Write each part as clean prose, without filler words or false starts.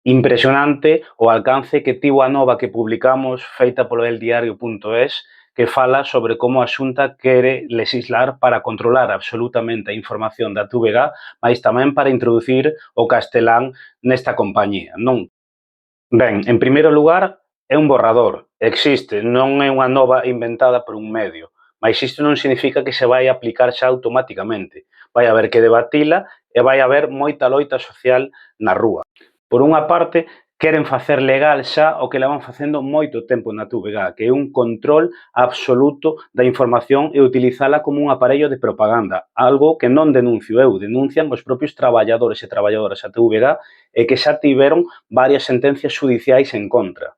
Impresionante o alcance que tivo a nova que publicamos feita polo eldiario.es que fala sobre como a Xunta quere lexislar para controlar absolutamente a información da TVG, mas tamén para introducir o castelán nesta compañía, non? Ben, en primeiro lugar, é un borrador, existe, non é unha nova inventada por un medio, mas isto non significa que se vai aplicar xa automáticamente. Vai haber que debatila e vai haber moita loita social na rúa. Por unha parte, queren facer legal xa o que levan facendo moito tempo na TVG, que é un control absoluto da información e utilizala como un aparello de propaganda, algo que non denuncio eu, denuncian os propios traballadores e traballadoras da TVG e que xa tiveron varias sentencias xudiciais en contra.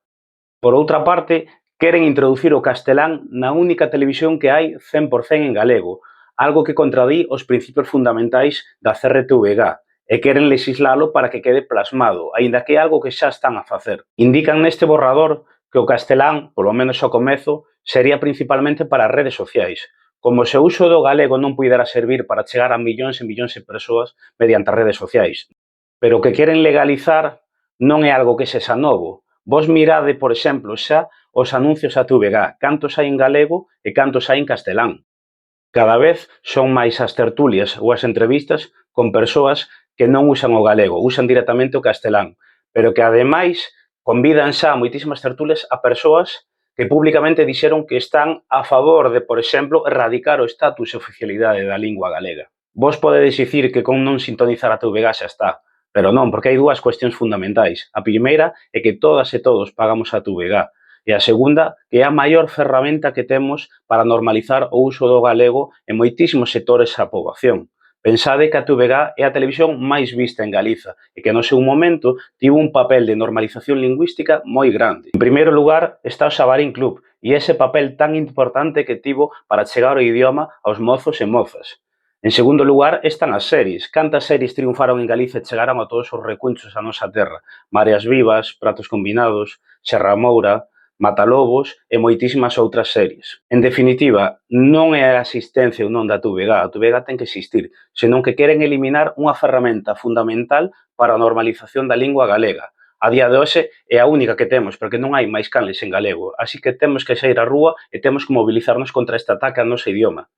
Por outra parte, queren introducir o castelán na única televisión que hai 100% en galego, algo que contradí os principios fundamentais da CRTVG, e queren lexislalo para que quede plasmado, aínda que é algo que xa están a facer. Indican neste borrador que o castelán, polo menos ao comezo, sería principalmente para as redes sociais, como se o uso do galego non puidera servir para chegar a millóns e millóns de persoas mediante as redes sociais. Pero o que queren legalizar non é algo que sexa novo. Vos mirade, por exemplo, xa os anuncios a TVG, cantos hai en galego e cantos hai en castelán. Cada vez son máis as tertulias ou as entrevistas con persoas que non usan o galego, usan directamente o castelán, pero que ademais convidan xa a moitísimas tertulias a persoas que públicamente dixeron que están a favor de, por exemplo, erradicar o estatus e oficialidade da lingua galega. Vos podedes dicir que con non sintonizar a TVG xa está, pero non, porque hai dúas cuestións fundamentais. A primeira é que todas e todos pagamos a TVG, e a segunda, que é a maior ferramenta que temos para normalizar o uso do galego en moitísimos sectores da poboación. Pensade que a TVG é a televisión máis vista en Galiza e que no seu momento tivo un papel de normalización lingüística moi grande. En primeiro lugar está o Xabarín Club e ese papel tan importante que tivo para chegar o idioma aos mozos e mozas. En segundo lugar están as series. Cantas series triunfaron en Galiza e chegaron a todos os recunchos da nosa terra? Mareas Vivas, Pratos Combinados, Serra Moura, Matalobos e moitísimas outras series. En definitiva, non é a existencia ou non da TVG, a TVG ten que existir, senón que queren eliminar unha ferramenta fundamental para a normalización da lingua galega. A día de hoxe é a única que temos, porque non hai máis canles en galego, así que temos que sair á rúa e temos que mobilizarnos contra este ataque ao noso idioma.